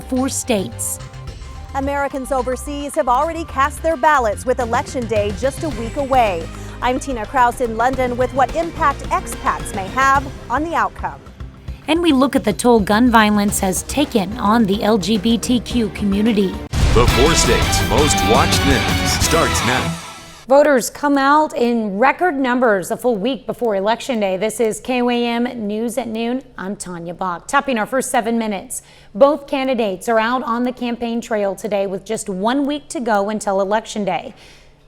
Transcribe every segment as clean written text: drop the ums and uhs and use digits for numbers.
4 states. Americans overseas have already cast their ballots with Election Day just a week away. I'm Tina Krause in London with what impact expats may have on the outcome. And we look at the toll gun violence has taken on the LGBTQ community. The 4 states' most watched news starts now. Voters come out in record numbers a full week before Election Day. This is KOAM News at Noon. I'm Tanya Bach. Topping our first 7 minutes. Both candidates are out on the campaign trail today with just 1 week to go until Election Day.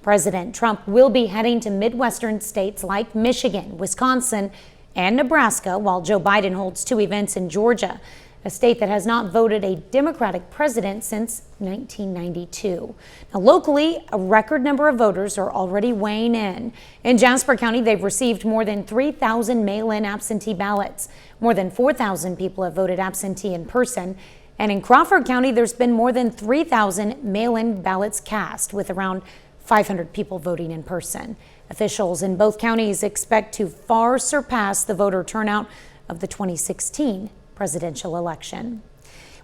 President Trump will be heading to Midwestern states like Michigan, Wisconsin, and Nebraska, while Joe Biden holds 2 events in Georgia, a state that has not voted a Democratic president since 1992. Now, locally, a record number of voters are already weighing in. In Jasper County, they've received more than 3,000 mail-in absentee ballots. More than 4,000 people have voted absentee in person. And in Crawford County, there's been more than 3,000 mail-in ballots cast, with around 500 people voting in person. Officials in both counties expect to far surpass the voter turnout of the 2016 presidential election.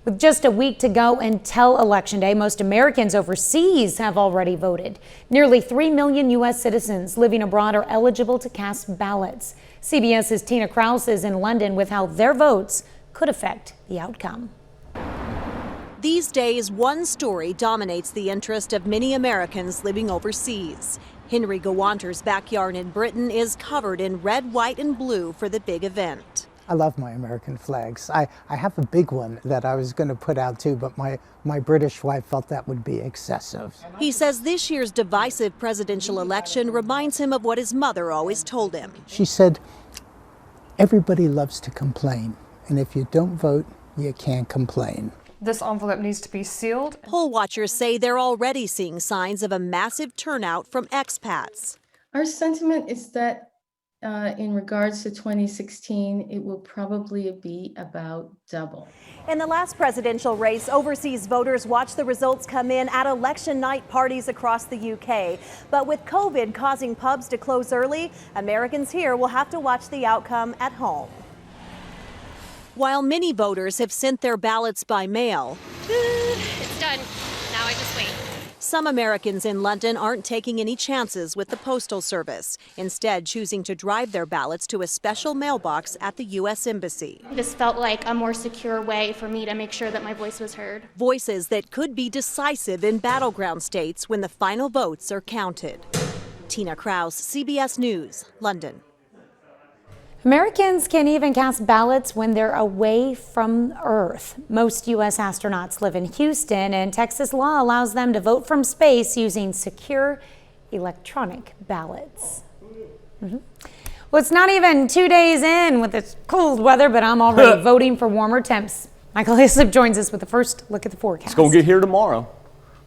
With just a week to go until Election Day, most Americans overseas have already voted. Nearly 3 million U.S. citizens living abroad are eligible to cast ballots. CBS's Tina Krause is in London with how their votes could affect the outcome. These days, one story dominates the interest of many Americans living overseas. Henry Gawanter's backyard in Britain is covered in red, white, and blue for the big event. I love my American flags. I have a big one that I was going to put out too, but my British wife felt that would be excessive. He says this year's divisive presidential election reminds him of what his mother always told him. She said, everybody loves to complain, and if you don't vote, you can't complain. This envelope needs to be sealed. Poll watchers say they're already seeing signs of a massive turnout from expats. Our sentiment is that in regards to 2016, it will probably be about double. In the last presidential race, overseas voters watched the results come in at election night parties across the UK. But with COVID causing pubs to close early, Americans here will have to watch the outcome at home. While many voters have sent their ballots by mail, it's done. Now I just wait. Some Americans in London aren't taking any chances with the Postal Service, instead choosing to drive their ballots to a special mailbox at the U.S. Embassy. This felt like a more secure way for me to make sure that my voice was heard. Voices that could be decisive in battleground states when the final votes are counted. Tina Krause, CBS News, London. Americans can even cast ballots when they're away from Earth. Most U.S. astronauts live in Houston, and Texas law allows them to vote from space using secure electronic ballots. Well, it's not even 2 days in with this cold weather, but I'm already voting for warmer temps. Michael Hislop joins us with the first look at the forecast. It's going to get here tomorrow.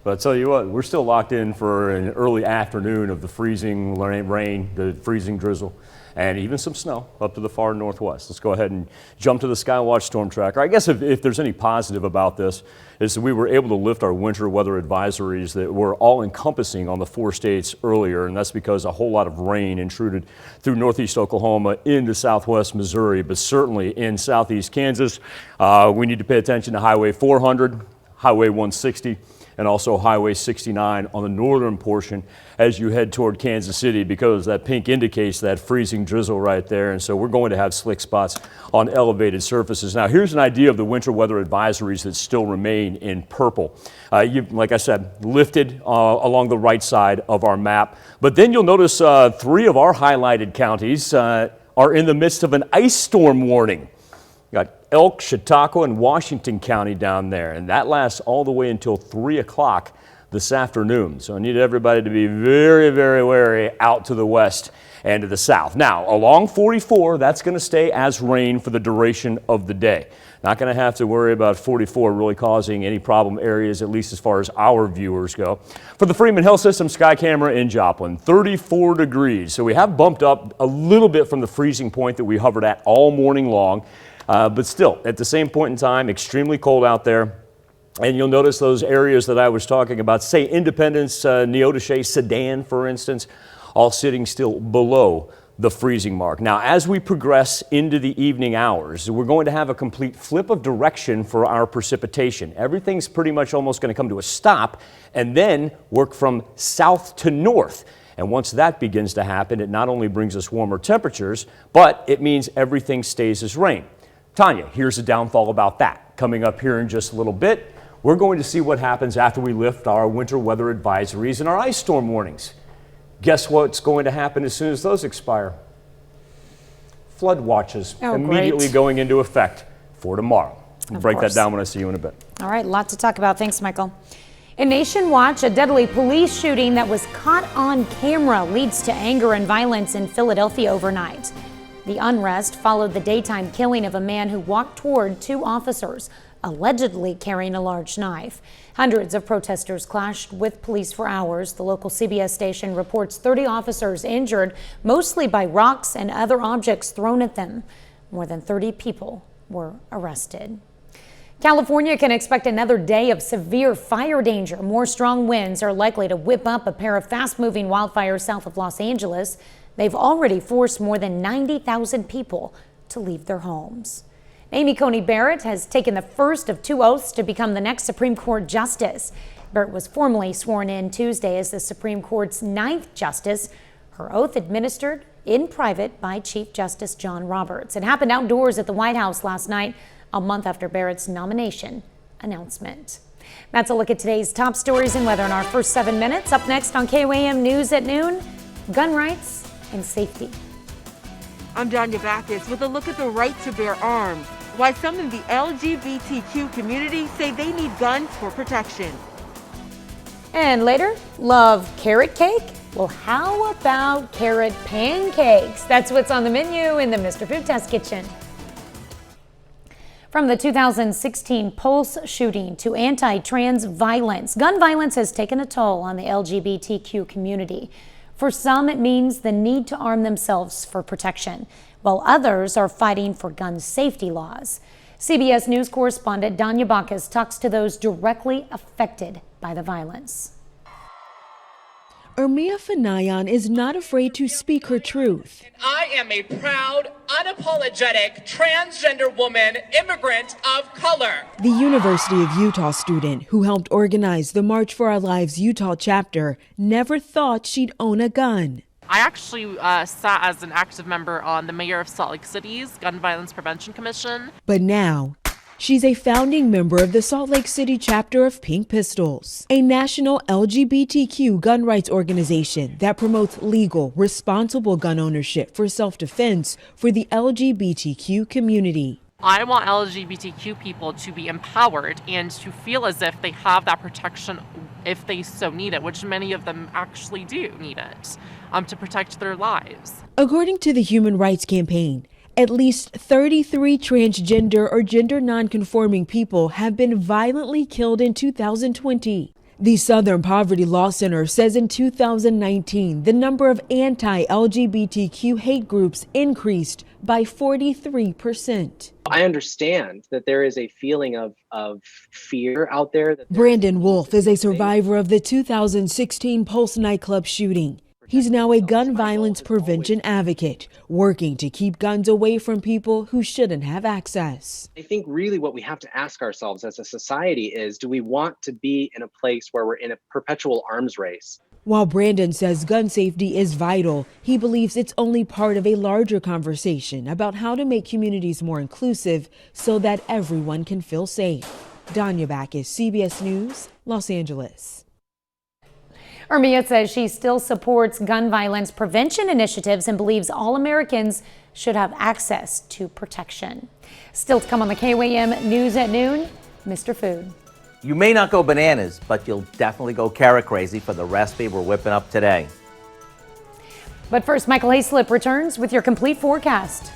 But I'll tell you what, we're still locked in for an early afternoon of the freezing rain, the freezing drizzle, and even some snow up to the far northwest. Let's go ahead and jump to the Skywatch storm tracker. I guess if there's any positive about this, is that we were able to lift our winter weather advisories that were all encompassing on the 4 states earlier, and that's because a whole lot of rain intruded through northeast Oklahoma into southwest Missouri, but certainly in southeast Kansas. We need to pay attention to Highway 400, Highway 160, and also Highway 69 on the northern portion as you head toward Kansas City, because that pink indicates that freezing drizzle right there. And so we're going to have slick spots on elevated surfaces. Now, here's an idea of the winter weather advisories that still remain in purple. Like I said, lifted along the right side of our map. But then you'll notice 3 of our highlighted counties are in the midst of an ice storm warning. Got Elk, Chautauqua, and Washington County down there, and that lasts all the way until 3 o'clock this afternoon. So I need everybody to be very, very wary out to the west and to the south. Now, along 44, that's going to stay as rain for the duration of the day. Not going to have to worry about 44 really causing any problem areas, at least as far as our viewers go. For the Freeman Hill System Sky Camera in Joplin, 34 degrees. So we have bumped up a little bit from the freezing point that we hovered at all morning long. But still, at the same point in time, extremely cold out there. And you'll notice those areas that I was talking about, say Independence, Neodesha, Sedan, for instance, all sitting still below the freezing mark. Now, as we progress into the evening hours, we're going to have a complete flip of direction for our precipitation. Everything's pretty much almost going to come to a stop and then work from south to north. And once that begins to happen, it not only brings us warmer temperatures, but it means everything stays as rain. Tanya, here's a downfall about that. Coming up here in just a little bit, we're going to see what happens after we lift our winter weather advisories and our ice storm warnings. Guess what's going to happen as soon as those expire? Flood watches immediately going into effect for tomorrow. We'll break that down when I see you in a bit. All right, lot to talk about. Thanks, Michael. In Nation Watch, a deadly police shooting that was caught on camera leads to anger and violence in Philadelphia overnight. The unrest followed the daytime killing of a man who walked toward two officers, allegedly carrying a large knife. Hundreds of protesters clashed with police for hours. The local CBS station reports 30 officers injured, mostly by rocks and other objects thrown at them. More than 30 people were arrested. California can expect another day of severe fire danger. More strong winds are likely to whip up a pair of fast-moving wildfires south of Los Angeles. They've already forced more than 90,000 people to leave their homes. Amy Coney Barrett has taken the first of two oaths to become the next Supreme Court justice. Barrett was formally sworn in Tuesday as the Supreme Court's 9th justice. Her oath administered in private by Chief Justice John Roberts. It happened outdoors at the White House last night, a month after Barrett's nomination announcement. That's a look at today's top stories and weather in our first 7 minutes. Up next on KOAM News at noon, gun rights and safety. I'm Danya Backus with a look at the right to bear arms. Why some in the LGBTQ community say they need guns for protection. And later, love carrot cake? Well, how about carrot pancakes? That's what's on the menu in the Mr. Food Test Kitchen. From the 2016 Pulse shooting to anti-trans violence, gun violence has taken a toll on the LGBTQ community. For some, it means the need to arm themselves for protection, while others are fighting for gun safety laws. CBS News correspondent Danya Backus talks to those directly affected by the violence. Ermia Fanayan is not afraid to speak her truth. I am a proud, unapologetic, transgender woman, immigrant of color. The University of Utah student who helped organize the March for Our Lives Utah chapter never thought she'd own a gun. I actually sat as an active member on the Mayor of Salt Lake City's Gun Violence Prevention Commission. But now, she's a founding member of the Salt Lake City chapter of Pink Pistols, a national LGBTQ gun rights organization that promotes legal, responsible gun ownership for self-defense for the LGBTQ community. I want LGBTQ people to be empowered and to feel as if they have that protection if they so need it, which many of them actually do need it, to protect their lives. According to the Human Rights Campaign, at least 33 transgender or gender nonconforming people have been violently killed in 2020. The Southern Poverty Law Center says in 2019, the number of anti-LGBTQ hate groups increased by 43%. I understand that there is a feeling of fear out there. Brandon Wolf is a survivor of the 2016 Pulse nightclub shooting. He's now a gun violence prevention advocate, working to keep guns away from people who shouldn't have access. I think really what we have to ask ourselves as a society is, do we want to be in a place where we're in a perpetual arms race? While Brandon says gun safety is vital, he believes it's only part of a larger conversation about how to make communities more inclusive so that everyone can feel safe. Danya Backus, CBS News, Los Angeles. Ermia says she still supports gun violence prevention initiatives and believes all Americans should have access to protection. Still to come on the KOAM News at noon, Mr. Food. You may not go bananas, but you'll definitely go carrot crazy for the recipe we're whipping up today. But first, Michael Hayslip returns with your complete forecast.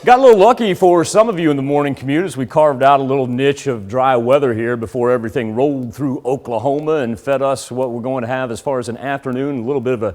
Got a little lucky for some of you in the morning commute as we carved out a little niche of dry weather here before everything rolled through Oklahoma and fed us what we're going to have as far as an afternoon, a little bit of a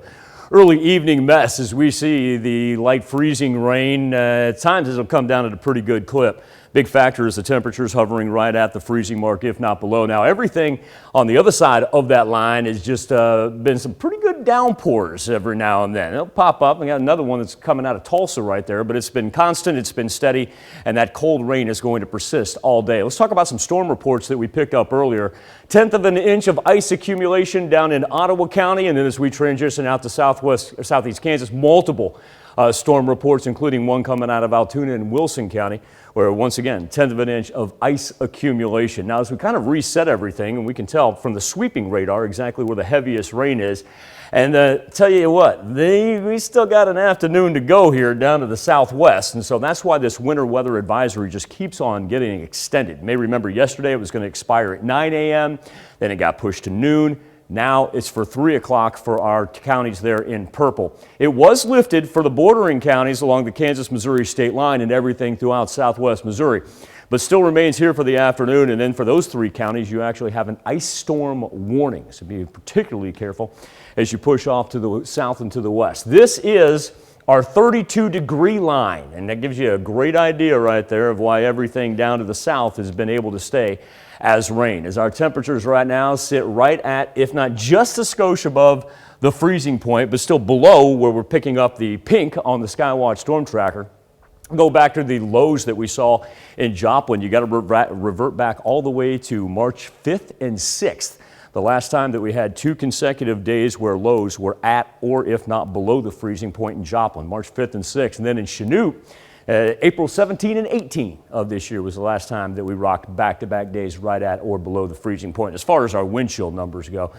early evening mess as we see the light freezing rain. At times it'll come down at a pretty good clip. Big factor is the temperatures hovering right at the freezing mark, if not below. Now, everything on the other side of that line has just been some pretty good downpours every now and then. It'll pop up. We got another one that's coming out of Tulsa right there, but it's been constant, it's been steady, and that cold rain is going to persist all day. Let's talk about some storm reports that we picked up earlier. 1/10 of an inch of ice accumulation down in Ottawa County, and then as we transition out to southeast Kansas, multiple storm reports, including one coming out of Altoona and Wilson County, where once again, 1/10 of an inch of ice accumulation. Now, as we kind of reset everything, and we can tell from the sweeping radar exactly where the heaviest rain is, and tell you what, we still got an afternoon to go here down to the southwest, and so that's why this winter weather advisory just keeps on getting extended. You may remember yesterday it was going to expire at 9 a.m., then it got pushed to noon. Now it's for 3 o'clock for our counties there in purple. It was lifted for the bordering counties along the Kansas-Missouri state line and everything throughout southwest Missouri, but still remains here for the afternoon. And then for those 3 counties, you actually have an ice storm warning. So be particularly careful as you push off to the south and to the west. This is our 32-degree line, and that gives you a great idea right there of why everything down to the south has been able to stay as rain, as our temperatures right now sit right at, if not just a skosh above the freezing point, but still below where we're picking up the pink on the Skywatch storm tracker. Go back to the lows that we saw in Joplin. You got to revert back all the way to March 5th and 6th. The last time that we had 2 consecutive days where lows were at or if not below the freezing point in Joplin, March 5th and 6th. And then in Chanute, April 17 and 18 of this year was the last time that we rocked back-to-back days right at or below the freezing point. As far as our wind chill numbers go,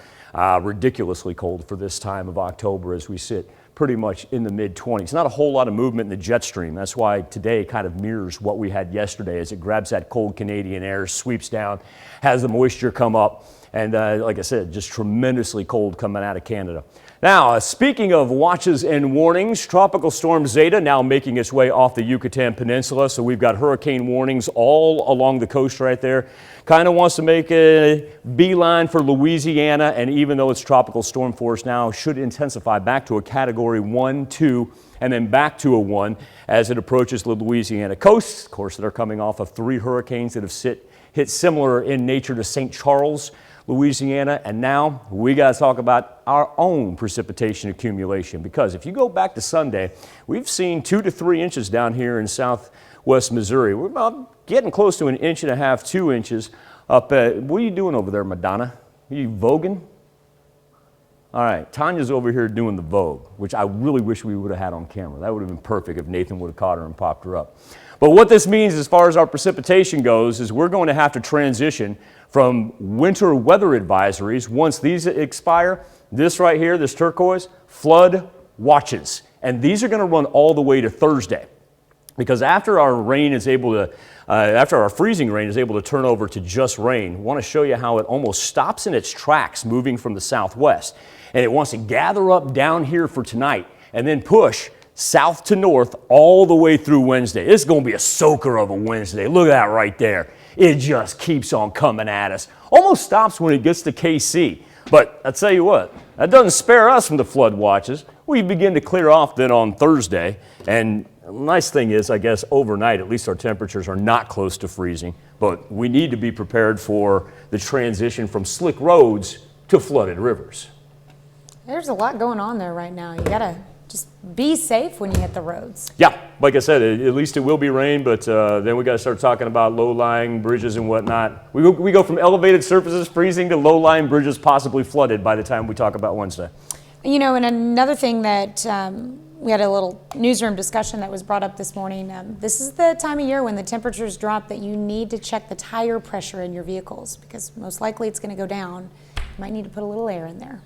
ridiculously cold for this time of October as we sit pretty much in the mid-20s. Not a whole lot of movement in the jet stream. That's why today kind of mirrors what we had yesterday as it grabs that cold Canadian air, sweeps down, has the moisture come up, and like I said, just tremendously cold coming out of Canada. Now, speaking of watches and warnings, Tropical Storm Zeta now making its way off the Yucatan Peninsula. So we've got hurricane warnings all along the coast right there. Kind of wants to make a beeline for Louisiana, and even though it's tropical storm force now, should intensify back to a Category 1, 2, and then back to a 1 as it approaches the Louisiana coast. Of course, they're coming off of 3 hurricanes that have hit similar in nature to St. Charles, Louisiana, and now we got to talk about our own precipitation accumulation, because if you go back to Sunday, we've seen 2 to 3 inches down here in southwest Missouri. We're about getting close to 1.5 inches, 2 inches up at, what are you doing over there, Madonna? Are you voguing? All right, Tanya's over here doing the Vogue, which I really wish we would have had on camera. That would have been perfect if Nathan would have caught her and popped her up. But what this means as far as our precipitation goes is we're going to have to transition from winter weather advisories. Once these expire, this right here, this turquoise, flood watches. And these are going to run all the way to Thursday. Because after our rain is able to, after our freezing rain is able to turn over to just rain, I want to show you how it almost stops in its tracks moving from the southwest. And it wants to gather up down here for tonight and then push south to north all the way through Wednesday. It's going to be a soaker of a Wednesday. Look at that right there. It just keeps on coming at us. Almost stops when it gets to KC. But I tell you what, that doesn't spare us from the flood watches. We begin to clear off then on Thursday. And the nice thing is, I guess, overnight, at least our temperatures are not close to freezing. But we need to be prepared for the transition from slick roads to flooded rivers. There's a lot going on there right now. You got to just be safe when you hit the roads. Yeah, like I said, at least it will be rain, but then we got to start talking about low-lying bridges and whatnot. We go from elevated surfaces freezing to low-lying bridges possibly flooded by the time we talk about Wednesday. You know, and another thing that we had a little newsroom discussion that was brought up this morning. This is the time of year when the temperatures drop that you need to check the tire pressure in your vehicles, because most likely it's going to go down. You might need to put a little air in there.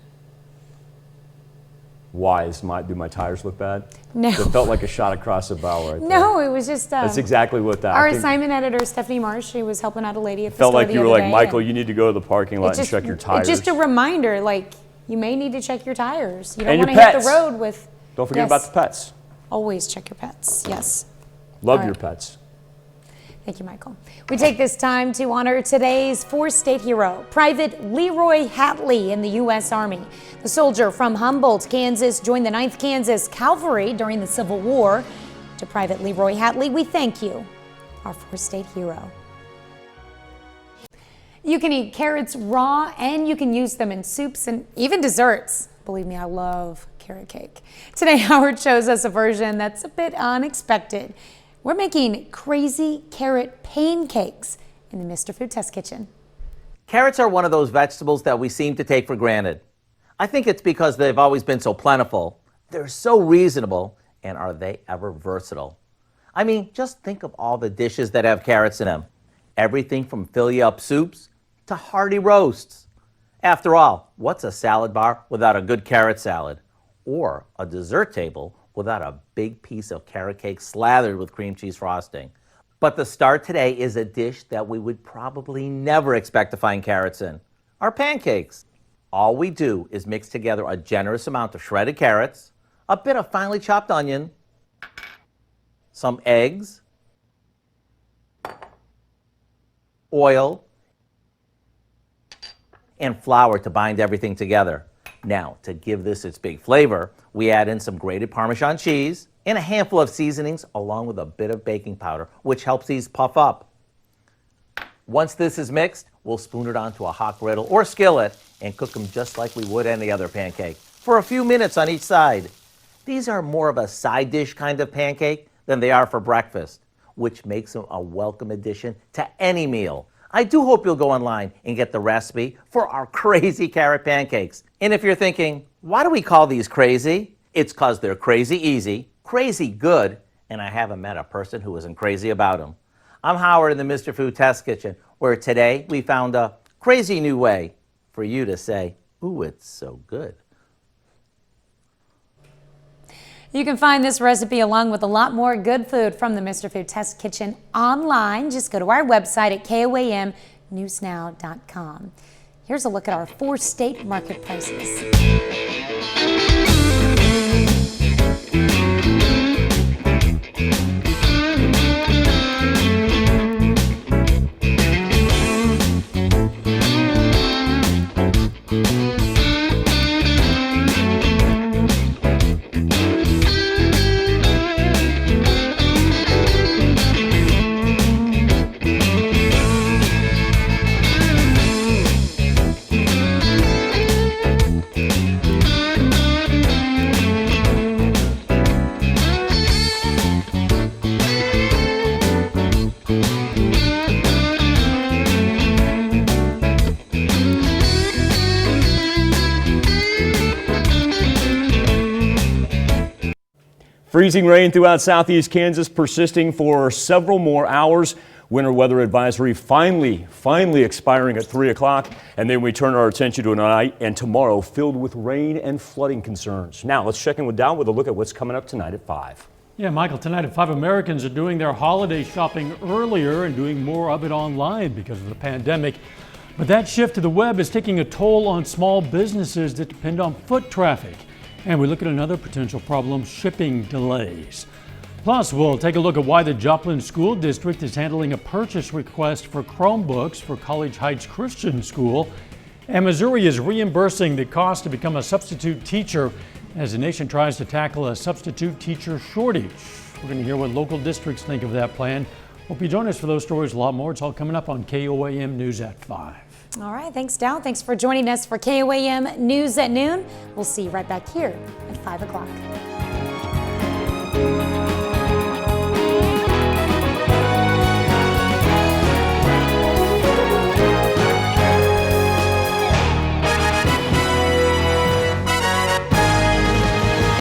Why? Do my tires look bad? No. It felt like a shot across the bow right there. No, it was just... That's exactly what that... Our assignment editor, Stephanie Marsh, she was helping out a lady at the store the other day. Felt like you were like, day, Michael, you need to go to the parking lot and check your tires. It's just a reminder, like, you may need to check your tires. You don't and want your to hit pets. the road with... Don't forget about the pets. Always check your pets, yes. Love your pets. Thank you, Michael. We take this time to honor today's four-state hero, Private Leroy Hatley in the U.S. Army. The soldier from Humboldt, Kansas, joined the 9th Kansas Cavalry during the Civil War. To Private Leroy Hatley, we thank you, our four-state hero. You can eat carrots raw, and you can use them in soups and even desserts. Believe me, I love carrot cake. Today, Howard shows us a version that's a bit unexpected. We're making crazy carrot pancakes in the Mr. Food Test Kitchen. Carrots are one of those vegetables that we seem to take for granted. I think it's because they've always been so plentiful. They're so reasonable, and are they ever versatile? I mean, just think of all the dishes that have carrots in them. Everything from fill-you-up soups to hearty roasts. After all, what's a salad bar without a good carrot salad? Or a dessert table without a big piece of carrot cake slathered with cream cheese frosting? But the star today is a dish that we would probably never expect to find carrots in, our pancakes. All we do is mix together a generous amount of shredded carrots, a bit of finely chopped onion, some eggs, oil, and flour to bind everything together. Now, to give this its big flavor, we add in some grated Parmesan cheese and a handful of seasonings along with a bit of baking powder, which helps these puff up. Once this is mixed, we'll spoon it onto a hot griddle or skillet and cook them just like we would any other pancake for a few minutes on each side. These are more of a side dish kind of pancake than they are for breakfast, which makes them a welcome addition to any meal. I do hope you'll go online and get the recipe for our crazy carrot pancakes. And if you're thinking, why do we call these crazy? It's because they're crazy easy, crazy good, and I haven't met a person who isn't crazy about them. I'm Howard in the Mr. Food Test Kitchen, where today we found a crazy new way for you to say, ooh, it's so good. You can find this recipe along with a lot more good food from the Mr. Food Test Kitchen online. Just go to our website at KOAMnewsnow.com. Here's a look at our four-state market prices. Freezing rain throughout southeast Kansas persisting for several more hours. Winter weather advisory finally expiring at 3 o'clock. And then we turn our attention to tonight and tomorrow filled with rain and flooding concerns. Now let's check in with Dow with a look at what's coming up tonight at 5. Yeah, Michael, tonight at 5, Americans are doing their holiday shopping earlier and doing more of it online because of the pandemic. But that shift to the web is taking a toll on small businesses that depend on foot traffic. And we look at another potential problem, shipping delays. Plus, we'll take a look at why the Joplin School District is handling a purchase request for Chromebooks for College Heights Christian School. And Missouri is reimbursing the cost to become a substitute teacher as the nation tries to tackle a substitute teacher shortage. We're going to hear what local districts think of that plan. Hope you join us for those stories, a lot more. It's all coming up on KOAM News at 5. All right, thanks, Dow. Thanks for joining us for KOAM News at Noon. We'll see you right back here at 5 o'clock.